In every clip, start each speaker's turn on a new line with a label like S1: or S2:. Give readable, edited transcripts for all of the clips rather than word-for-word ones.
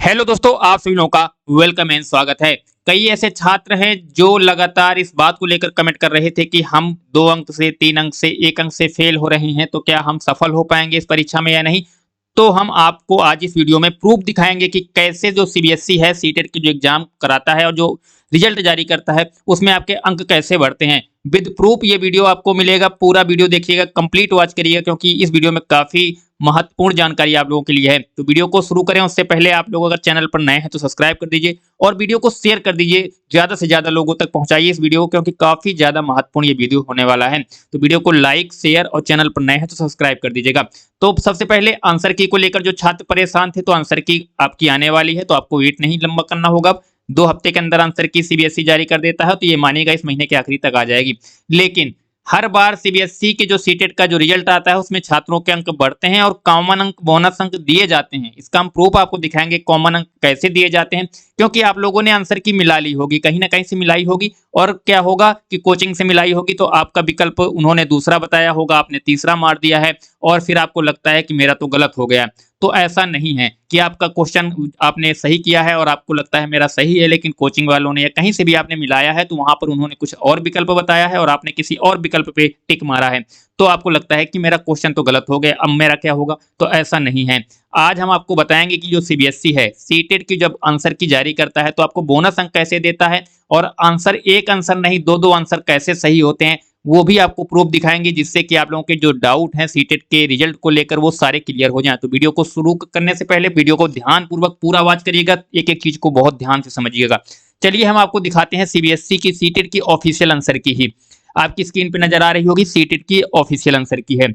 S1: Hello दोस्तों, आप सभी लोगों का वेलकम एंड स्वागत है। कई ऐसे छात्र हैं जो लगातार इस बात को लेकर कमेंट कर रहे थे कि हम 2 अंक से 3 अंक से 1 अंक से फेल हो रहे हैं, तो क्या हम सफल हो पाएंगे इस परीक्षा में या नहीं। तो हम आपको आज इस वीडियो में प्रूफ दिखाएंगे कि कैसे जो सीबीएसई है सीटेट की जो एग्जाम कराता है और जो रिजल्ट जारी करता है उसमें आपके अंक कैसे बढ़ते हैं। विद प्रूफ ये वीडियो आपको मिलेगा। पूरा वीडियो देखिएगा, कंप्लीट वॉच करिएगा, क्योंकि इस वीडियो में काफी महत्वपूर्ण जानकारी आप लोगों के लिए है। तो वीडियो को शुरू करें उससे पहले आप लोग अगर चैनल पर नए हैं तो सब्सक्राइब कर दीजिए और वीडियो को शेयर कर दीजिए। ज्यादा से ज्यादा लोगों तक पहुंचाइए इस वीडियो को, क्योंकि काफी ज्यादा महत्वपूर्ण ये वीडियो होने वाला है। तो वीडियो को लाइक, शेयर और चैनल पर नए हैं तो सब्सक्राइब कर दीजिएगा। तो सबसे पहले आंसर की को लेकर जो छात्र परेशान थे, तो आंसर की आपकी आने वाली है, तो आपको वेट नहीं लंबा करना होगा। 2 हफ्ते के अंदर आंसर की सीबीएसई जारी कर देता है, तो ये मानिएगा इस महीने के आखिरी तक आ जाएगी। लेकिन हर बार सीबीएसई के जो सीटेट का जो रिजल्ट आता है उसमें छात्रों के अंक बढ़ते हैं और कॉमन अंक, बोनस अंक दिए जाते हैं। इसका हम प्रूफ आपको दिखाएंगे कॉमन अंक कैसे दिए जाते हैं, क्योंकि आप लोगों ने आंसर की मिला ली होगी, कहीं ना कहीं से मिलाई होगी। और क्या होगा कि कोचिंग से मिलाई होगी, तो आपका विकल्प उन्होंने दूसरा बताया होगा, आपने तीसरा मार दिया है और फिर आपको लगता है कि मेरा तो गलत हो गया। तो ऐसा नहीं है कि आपका क्वेश्चन आपने सही किया है और आपको लगता है मेरा सही है, लेकिन कोचिंग वालों ने या कहीं से भी आपने मिलाया है तो वहां पर उन्होंने कुछ और विकल्प बताया है और आपने किसी और विकल्प पे टिक मारा है, तो आपको लगता है कि मेरा क्वेश्चन तो गलत हो गया, अब मेरा क्या होगा। तो ऐसा नहीं है। आज हम आपको बताएंगे कि जो सीबीएसई है सीटेट की जब आंसर की जारी करता है तो आपको बोनस अंक कैसे देता है, और आंसर एक आंसर नहीं 2-2 आंसर कैसे सही होते हैं वो भी आपको प्रूफ दिखाएंगे, जिससे कि आप लोगों के जो डाउट हैं सीटेट के रिजल्ट को लेकर वो सारे क्लियर हो जाएं। तो वीडियो को शुरू करने से पहले वीडियो को ध्यानपूर्वक पूरा वॉच करिएगा, एक एक चीज को बहुत ध्यान से समझिएगा। चलिए हम आपको दिखाते हैं सीबीएसई की सीटेट की ऑफिशियल आंसर की ही। आपकी स्क्रीन पे नजर आ रही होगी सीटेट की ऑफिशियल आंसर की है।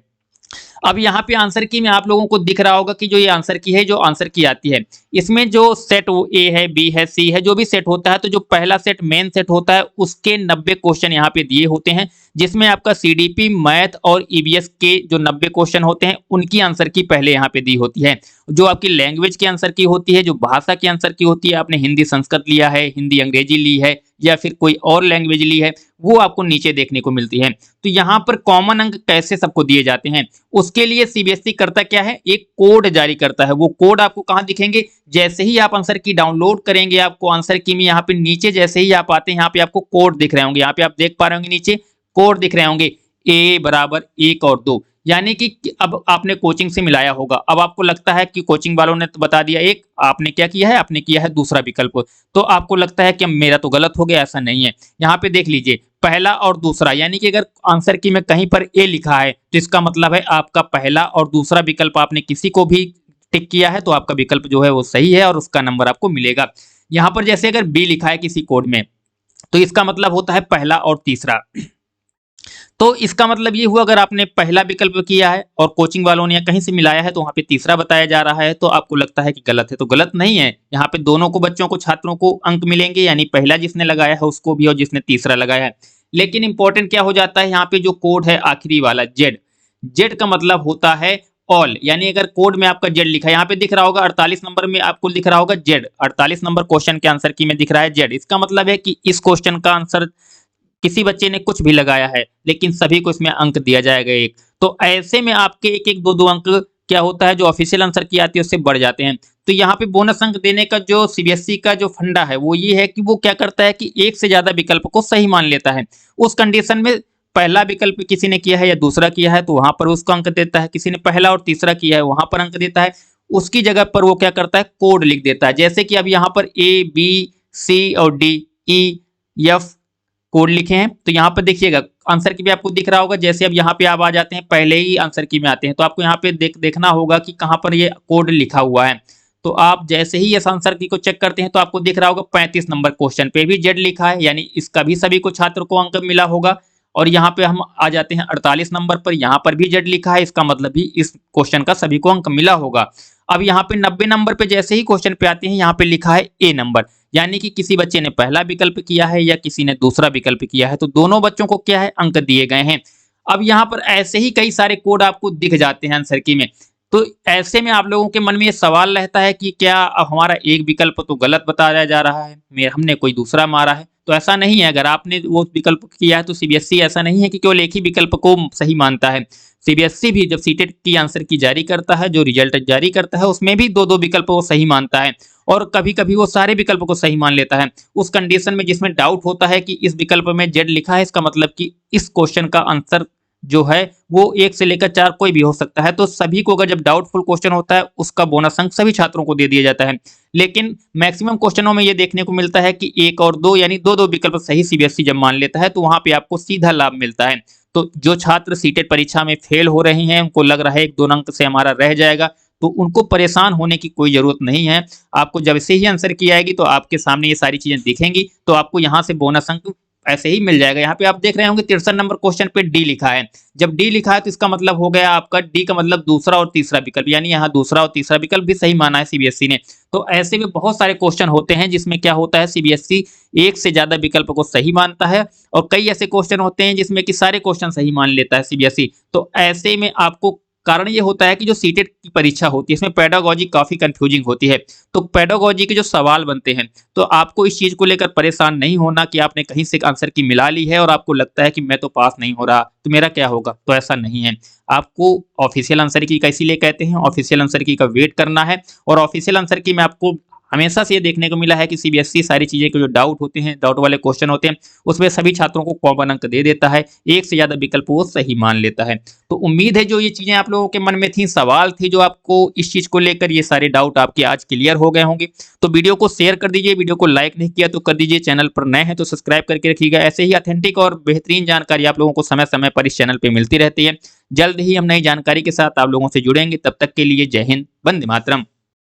S1: अब यहाँ पे आंसर की में आप लोगों को दिख रहा होगा कि जो ये आंसर की है, जो आंसर की आती है इसमें जो सेट ए है, बी है, सी है, जो भी सेट होता है, तो जो पहला सेट मेन सेट होता है उसके 90 क्वेश्चन यहाँ पे दिए होते हैं, जिसमें आपका सीडीपी, मैथ और ईवीएस के जो 90 क्वेश्चन होते हैं उनकी आंसर की पहले यहाँ पे दी होती है। जो आपकी लैंग्वेज की आंसर की होती है, जो भाषा की आंसर की होती है, आपने हिंदी संस्कृत लिया है, हिंदी अंग्रेजी ली है या फिर कोई और लैंग्वेज ली है, वो आपको नीचे देखने को मिलती है। तो यहाँ पर कॉमन अंक कैसे सबको दिए जाते हैं, उसके लिए सीबीएसई करता क्या है, एक कोड जारी करता है। वो कोड आपको कहाँ दिखेंगे, जैसे ही आप आंसर की डाउनलोड करेंगे आपको आंसर की में यहाँ पे नीचे जैसे ही आप आते हैं यहाँ पे आपको कोड दिख रहे होंगे। यहाँ पे आप देख पा रहे होंगे नीचे कोड दिख रहे होंगे a बराबर 1 और 2, यानी कि अब आपने कोचिंग से मिलाया होगा। अब आपको लगता है कि कोचिंग वालों ने तो बता दिया एक, आपने क्या किया है, आपने किया है दूसरा विकल्प, तो आपको लगता है कि मेरा तो गलत हो गया। ऐसा नहीं है। यहाँ पे देख लीजिए पहला और दूसरा, यानी कि अगर आंसर की में कहीं पर ए लिखा है तो इसका मतलब है आपका पहला और दूसरा विकल्प आपने किसी को भी टिक किया है तो आपका विकल्प जो है वो सही है और उसका नंबर आपको मिलेगा। यहाँ पर जैसे अगर बी लिखा है किसी कोड में तो इसका मतलब होता है पहला और तीसरा। तो इसका मतलब ये हुआ अगर आपने पहला विकल्प किया है और कोचिंग वालों ने कहीं से मिलाया है तो वहां पे तीसरा बताया जा रहा है, तो आपको लगता है कि गलत है। तो गलत नहीं है, यहाँ पे दोनों को, बच्चों को, छात्रों को अंक मिलेंगे, यानी पहला जिसने लगाया है उसको भी और जिसने तीसरा लगाया है। लेकिन इंपॉर्टेंट क्या हो जाता है, यहाँ पे जो कोड है आखिरी वाला जेड, जेड का मतलब होता है ऑल, यानी अगर कोड में आपका जेड लिखा है, यहाँ पे दिख रहा होगा 48 नंबर में आपको दिख रहा होगा जेड, 48 नंबर क्वेश्चन के आंसर की में दिख रहा है जेड, इसका मतलब है कि इस क्वेश्चन का आंसर किसी बच्चे ने कुछ भी लगाया है लेकिन सभी को इसमें अंक दिया जाएगा एक। तो ऐसे में आपके एक एक दो दो अंक क्या होता है, जो ऑफिशियल आंसर की आती है उससे बढ़ जाते हैं। तो यहाँ पे बोनस अंक देने का जो सीबीएसई का जो फंडा है वो ये है कि वो क्या करता है कि एक से ज्यादा विकल्प को सही मान लेता है। उस कंडीशन में पहला विकल्प किसी ने किया है या दूसरा किया है तो वहां पर उसको अंक देता है, किसी ने पहला और तीसरा किया है वहां पर अंक देता है, उसकी जगह पर वो क्या करता है, कोड लिख देता है। जैसे कि अब यहाँ पर ए, बी, सी और डी, ई, एफ कोड लिखे हैं, तो यहाँ पर देखिएगा आंसर की भी आपको दिख रहा होगा। जैसे अब यहाँ पे आप आ जाते हैं, पहले ही आंसर की में आते हैं, तो आपको यहाँ पे देखना होगा कि कहाँ पर ये कोड लिखा हुआ है। तो आप जैसे ही इस आंसर की को चेक करते हैं तो आपको दिख रहा होगा 35 नंबर क्वेश्चन पे भी जेड लिखा है, यानी इसका भी सभी को छात्र को अंक मिला होगा। और यहाँ पे हम आ जाते हैं 48 नंबर पर, यहाँ पर भी जेड लिखा है, इसका मतलब भी इस क्वेश्चन का सभी को अंक मिला होगा। अब यहाँ पे 90 नंबर पे जैसे ही क्वेश्चन पे आते हैं यहाँ पे लिखा है ए नंबर, यानी कि किसी बच्चे ने पहला विकल्प किया है या किसी ने दूसरा विकल्प किया है, तो दोनों बच्चों को क्या है, अंक दिए गए हैं। अब यहाँ पर ऐसे ही कई सारे कोड आपको दिख जाते हैं आंसर की में, तो ऐसे में आप लोगों के मन में ये सवाल रहता है कि क्या अब हमारा एक विकल्प तो गलत बताया जा रहा है, हमने कोई दूसरा मारा है। तो ऐसा नहीं है, अगर आपने वो विकल्प किया है तो सीबीएसई ऐसा नहीं है कि केवल एक ही विकल्प को सही मानता है। सीबीएसई भी जब सीटेट की आंसर की जारी करता है, जो रिजल्ट जारी करता है, उसमें भी दो दो विकल्प वो सही मानता है और कभी कभी वो सारे विकल्प को सही मान लेता है। उस कंडीशन में जिसमें डाउट होता है कि इस विकल्प में जेड लिखा है, इसका मतलब कि इस क्वेश्चन का आंसर जो है वो 1 से लेकर 4 कोई भी हो सकता है। तो सभी को अगर जब डाउटफुल क्वेश्चन होता है उसका बोनस अंक सभी छात्रों को दे दिया जाता है। लेकिन मैक्सिमम क्वेश्चनों में ये देखने को मिलता है कि 1 और 2 यानी दो विकल्प सही सीबीएसई जब मान लेता है तो वहां पे आपको सीधा लाभ मिलता है। तो जो छात्र सीटेट परीक्षा में फेल हो रहे हैं, उनको लग रहा है 1-2 अंक से हमारा रह जाएगा, तो उनको परेशान होने की कोई जरूरत नहीं है। आपको जब से ही आंसर की आएगी तो आपके सामने ये सारी चीजें दिखेंगी, तो आपको यहाँ से बोनस अंक ऐसे ही मिल जाएगा। यहाँ पे आप देख रहे होंगे 63 नंबर क्वेश्चन पे डी लिखा है। जब डी लिखा है तो इसका मतलब हो गया आपका डी का मतलब दूसरा और तीसरा विकल्प, यानी यहाँ दूसरा और तीसरा विकल्प भी सही माना है सीबीएसई ने। तो ऐसे में बहुत सारे क्वेश्चन होते हैं जिसमें क्या होता है, सीबीएसई एक से ज्यादा विकल्प को सही मानता है, और कई ऐसे क्वेश्चन होते हैं जिसमें कि सारे क्वेश्चन सही मान लेता है सीबीएसई। तो ऐसे में आपको कारण ये होता है कि जो सीटेट की परीक्षा होती है इसमें पेडागोजी काफी कंफ्यूजिंग होती है। तो पेडागोजी के जो सवाल बनते हैं, तो आपको इस चीज को लेकर परेशान नहीं होना कि आपने कहीं से आंसर की मिला ली है और आपको लगता है कि मैं तो पास नहीं हो रहा तो मेरा क्या होगा, तो ऐसा नहीं है। आपको ऑफिशियल आंसर की का इसीलिए कहते हैं, ऑफिशियल आंसर की का वेट करना है। और ऑफिशियल आंसर की में आपको हमेशा से ये देखने को मिला है कि सीबीएसई सारी चीजें के जो डाउट होते हैं, डाउट वाले क्वेश्चन होते हैं, उसमें सभी छात्रों को कॉमन अंक दे देता है, एक से ज्यादा विकल्प वो सही मान लेता है। तो उम्मीद है जो ये चीजें आप लोगों के मन में थी, सवाल थे जो आपको इस चीज को लेकर, ये सारे डाउट आपके आज क्लियर हो गए होंगे। तो वीडियो को शेयर कर दीजिए, वीडियो को लाइक नहीं किया तो कर दीजिए, चैनल पर नए हैं तो सब्सक्राइब करके रखिएगा। ऐसे ही ऑथेंटिक और बेहतरीन जानकारी आप लोगों को समय समय पर इस चैनल पर मिलती रहती है। जल्द ही हम नई जानकारी के साथ आप लोगों से जुड़ेंगे, तब तक के लिए जय हिंद, वंदे मातरम।